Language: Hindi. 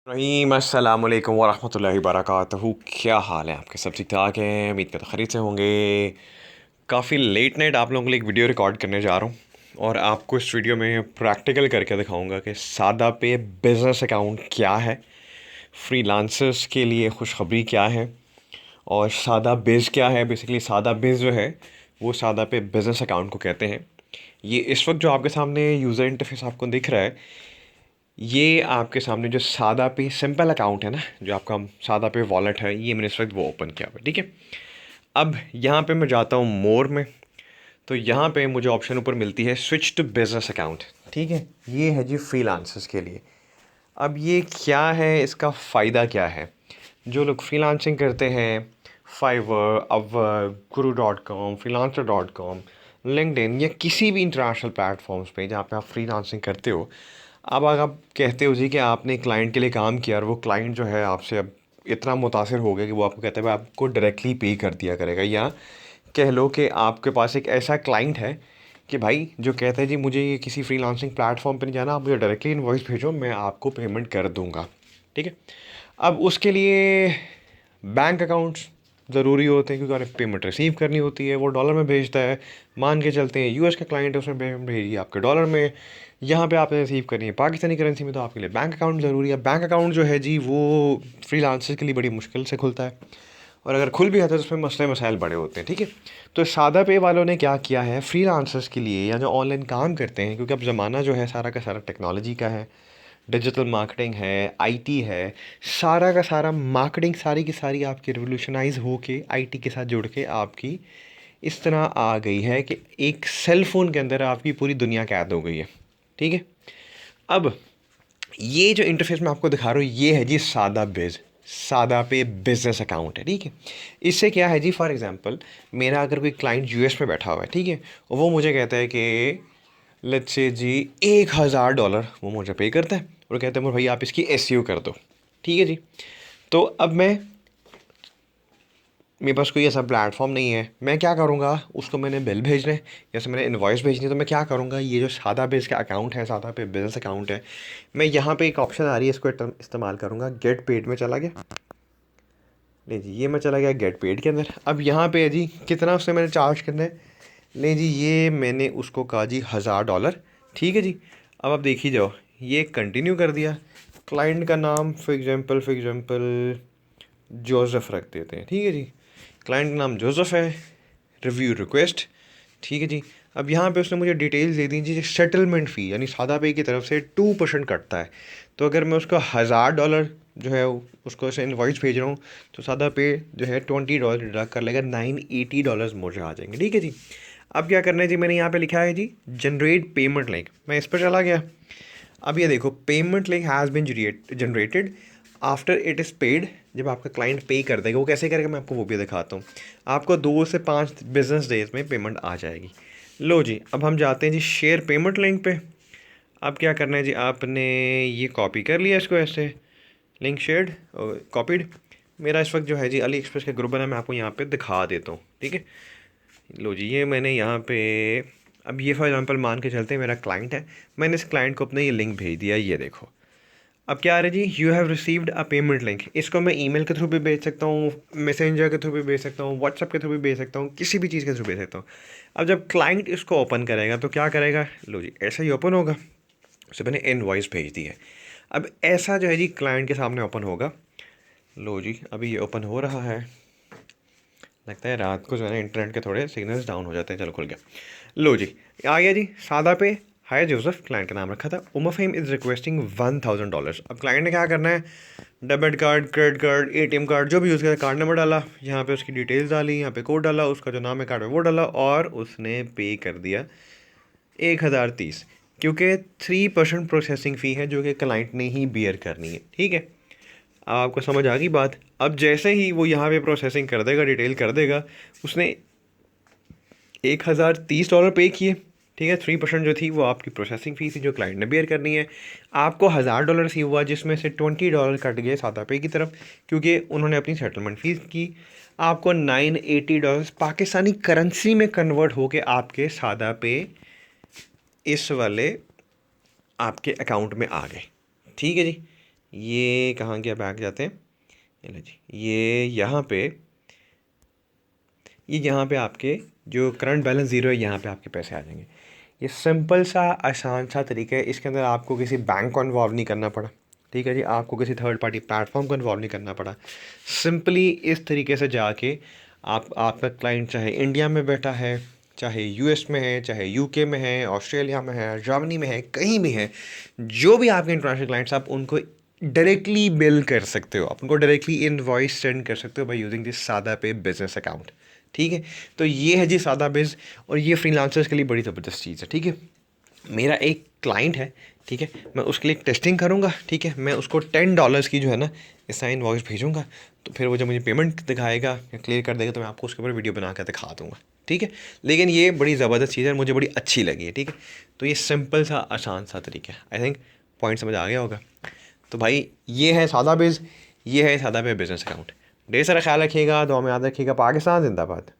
रहीम अस्सलाम वालेकुम वरहमतुल्लाहि वबरकातुहू। क्या हाल है आपके? सब ठीक ठाक हैं? उम्मीद करता खैरियत से होंगे। काफ़ी लेट नाइट आप लोगों के लिए एक वीडियो रिकॉर्ड करने जा रहा हूँ और आपको इस वीडियो में प्रैक्टिकल करके दिखाऊंगा कि सादा पे बिज़नेस अकाउंट क्या है, फ्रीलांसर्स के लिए खुशखबरी क्या है और सादा बिज़ क्या है। बेसिकली सादा बिज़ जो है वो सादा पे बिज़नेस अकाउंट को कहते हैं। ये इस वक्त जो आपके सामने यूज़र इंटरफेस आपको दिख रहा है, ये आपके सामने जो सादा पे सिंपल अकाउंट है ना, जो आपका सादा पे वॉलेट है, ये मैंने इस वक्त वो ओपन किया हुआ है। ठीक है, अब यहाँ पे मैं जाता हूँ मोर में, तो यहाँ पे मुझे ऑप्शन ऊपर मिलती है स्विच टू बिजनेस अकाउंट। ठीक है, ये है जी फ्रीलांसर्स के लिए। अब ये क्या है, इसका फ़ायदा क्या है? जो लोग फ्रीलांसिंग करते हैं, fibre, Upwork, guru.com, freelancer.com, LinkedIn या किसी भी इंटरनेशनल प्लेटफॉर्म्स पे जहाँ पे आप फ्रीलांसिंग करते हो, अब अगर आप कहते हो जी कि आपने क्लाइंट के लिए काम किया और वो क्लाइंट जो है आपसे अब इतना मुतासिर हो गया कि वो आपको कहता है भाई आपको डायरेक्टली पे कर दिया करेगा, या कह लो कि आपके पास एक ऐसा क्लाइंट है कि भाई जो कहता है जी मुझे ये किसी फ्रीलांसिंग प्लेटफॉर्म पे नहीं जाना, आप मुझे डायरेक्टली इनवॉइस भेजो, मैं आपको पेमेंट कर दूंगा। ठीक है, अब उसके लिए बैंक अकाउंट्स ज़रूरी होते हैं क्योंकि उन्हें पेमेंट रिसीव करनी होती है, वो डॉलर में भेजता है। मान के चलते हैं यूएस का क्लाइंट है, उसने पेमेंट भेजी आपके डॉलर में, यहाँ पे आपने रिसीव करनी है पाकिस्तानी करेंसी में, तो आपके लिए बैंक अकाउंट ज़रूरी है। बैंक अकाउंट जो है जी वो फ्रीलांसर के लिए बड़ी मुश्किल से खुलता है, और अगर खुल भी आता है तो उसमें मसले मसाइल बड़े होते हैं। ठीक है, तो सादा पे वालों ने क्या किया है फ्रीलांसर्स के लिए, या जो ऑनलाइन काम करते हैं, क्योंकि अब ज़माना जो है सारा का सारा टेक्नोलॉजी का है, डिजिटल मार्केटिंग है, आईटी है, सारा का सारा मार्केटिंग सारी की सारी आपकी रिवोल्यूशनाइज होके आईटी के साथ जुड़ के आपकी इस तरह आ गई है कि एक सेल फ़ोन के अंदर आपकी पूरी दुनिया कैद हो गई है। ठीक है, अब ये जो इंटरफेस मैं आपको दिखा रहा हूँ ये है जी सादा बिज, सादा पे बिजनेस अकाउंट है। ठीक है, इससे क्या है जी, फॉर एग्जांपल मेरा अगर कोई क्लाइंट यूएस में बैठा हुआ है, ठीक है, और वो मुझे कहता है कि लेट्स से जी $1000 वो मुझे पे करता है और कहता है भाई आप इसकी एसईओ कर दो। ठीक है जी, तो अब मेरे पास कोई ऐसा प्लेटफॉर्म नहीं है, मैं क्या करूँगा, उसको मैंने बिल भेजना है, जैसे मैंने इनवॉइस भेजनी है, तो मैं क्या करूँगा, ये जो सादा पे इसका अकाउंट है, सादा पे बिजनेस अकाउंट है, मैं यहाँ पे एक ऑप्शन आ रही है इसको इस्तेमाल करूँगा। गेट पेड में चला गया, ले जी ये मैं चला गया गेट पेड के अंदर। अब यहाँ पे है जी कितना उससे मैंने चार्ज करना है, ले जी ये मैंने उसको कहा जी $1000। ठीक है जी, अब आप देख ही जाओ, ये कंटिन्यू कर दिया। क्लाइंट का नाम फॉर एग्जांपल जोसेफ रख देते हैं। ठीक है जी, क्लाइंट का नाम जोसेफ है, रिव्यू रिक्वेस्ट। ठीक है जी, अब यहाँ पे उसने मुझे डिटेल्स दे दी जी, सेटलमेंट फ़ी यानी सादा पे की तरफ से 2% कटता है। तो अगर मैं उसका $1000 जो है उसको ऐसे इनवॉइस भेज रहा हूँ, तो सादा पे जो है $20 डिडक्ट कर लेगा, $980 मुझे आ जाएंगे। ठीक है जी, अब क्या करना है जी, मैंने यहाँ पे लिखा है जी जनरेट पेमेंट लिंक, मैं इस पर चला गया। अब ये देखो payment link has been generated after it is paid. जब आपका क्लाइंट पे कर देगा, वो कैसे करेगा मैं आपको वो भी दिखाता हूँ। आपको 2 से 5 बिजनेस डेज में पेमेंट आ जाएगी। लो जी, अब हम जाते हैं जी शेयर पेमेंट लिंक पे। अब क्या करना है जी, आपने ये कॉपी कर लिया इसको ऐसे, लिंक शेयर्ड कॉपीड। मेरा इस वक्त जो है जी अली एक्सप्रेस का ग्रुप बना, मैं आपको यहाँ पे दिखा देता हूँ। ठीक है, लो जी ये मैंने यहाँ पे, अब ये फॉर एग्जांपल मान के चलते हैं मेरा क्लाइंट है, मैंने इस क्लाइंट को अपना ये लिंक भेज दिया, ये देखो। अब क्या आ रहा है जी, you have received a payment link. इसको मैं ईमेल के थ्रू भी भेज सकता हूँ, मैसेंजर के थ्रू भी भेज सकता हूँ, व्हाट्सअप के थ्रू भी भेज सकता हूँ, किसी भी चीज़ के थ्रू भेज सकता हूँ। अब जब क्लाइंट इसको ओपन करेगा तो क्या करेगा, लो जी ऐसा ही ओपन होगा, उससे मैंने इनवॉइस भेज दी है। अब ऐसा जो है जी क्लाइंट के सामने ओपन होगा। लो जी अभी ये ओपन हो रहा है, लगता है रात को जो है ना इंटरनेट के थोड़े सिग्नल्स डाउन हो जाते हैं। चलो खुल गया, लो जी आ गया जी सादा पे। हाय जोसेफ, क्लाइंट का नाम रखा था। Umar Faheem is requesting $1000। अब क्लाइंट ने क्या करना है, debit card, credit card, ATM card जो भी यूज़ किया, कार्ड नंबर डाला, यहाँ पे उसकी डिटेल्स डाली, यहाँ पे कोड डाला, उसका जो नाम है कार्ड में वो डाला, और उसने पे कर दिया 1030, क्योंकि 3% प्रोसेसिंग फ़ी है जो कि क्लाइंट ने ही बियर करनी है। ठीक है, अब आपको समझ आ गई बात। अब जैसे ही वो यहाँ पे प्रोसेसिंग कर देगा, डिटेल कर देगा, उसने $1030 पे किए। ठीक है, 3% जो थी वो आपकी प्रोसेसिंग फ़ी थी जो क्लाइंट ने बेयर करनी है। आपको $1000 ही हुआ, जिसमें से $20 कट गए सादा पे की तरफ, क्योंकि उन्होंने अपनी सेटलमेंट फ़ीस की। आपको $980 पाकिस्तानी करेंसी में कन्वर्ट होके आपके सादा पे इस वाले आपके अकाउंट में आ गए। ठीक है जी, ये कहाँ गया, बैक जाते हैं, ये लो जी, ये यहाँ पे आपके जो करंट बैलेंस ज़ीरो है, यहाँ पे आपके पैसे आ जाएंगे। ये सिंपल सा आसान सा तरीका है। इसके अंदर आपको किसी बैंक को इन्वॉल्व नहीं करना पड़ा, ठीक है जी, आपको किसी थर्ड पार्टी प्लेटफॉर्म को इन्वॉल्व नहीं करना पड़ा। सिंपली इस तरीके से जाके आपका क्लाइंट चाहे इंडिया में बैठा है, चाहे यूएस में है, चाहे यूके में है, ऑस्ट्रेलिया में है, जर्मनी में है, कहीं भी है, जो भी आपके इंटरनेशनल क्लाइंट्स, आप उनको डायरेक्टली बिल कर सकते हो, आप उनको डायरेक्टली इनवॉइस सेंड कर सकते हो बाय यूजिंग दिस सादा पे बिजनेस अकाउंट। ठीक है, तो ये है जी सादा बिज, और ये फ्रीलांसर्स के लिए बड़ी ज़बरदस्त चीज़ है। ठीक है, मेरा एक क्लाइंट है, ठीक है, मैं उसके लिए टेस्टिंग करूँगा, ठीक है, मैं उसको $10 की जो है ना इसका इनवॉइस भेजूँगा, तो फिर वो जब मुझे पेमेंट दिखाएगा या क्लियर कर देगा तो मैं आपको उसके ऊपर वीडियो बना कर दिखा दूँगा। ठीक है, लेकिन ये बड़ी ज़बरदस्त चीज़ है, मुझे बड़ी अच्छी लगी है। ठीक है, तो ये सिंपल सा आसान सा तरीका है, आई थिंक पॉइंट समझ आ गया होगा। तो भाई ये है सादा बिज़, ये है सादा पे बिज़नेस अकाउंट। ढेर सारा ख्याल रखिएगा, दुआ में याद रखिएगा। पाकिस्तान जिंदाबाद।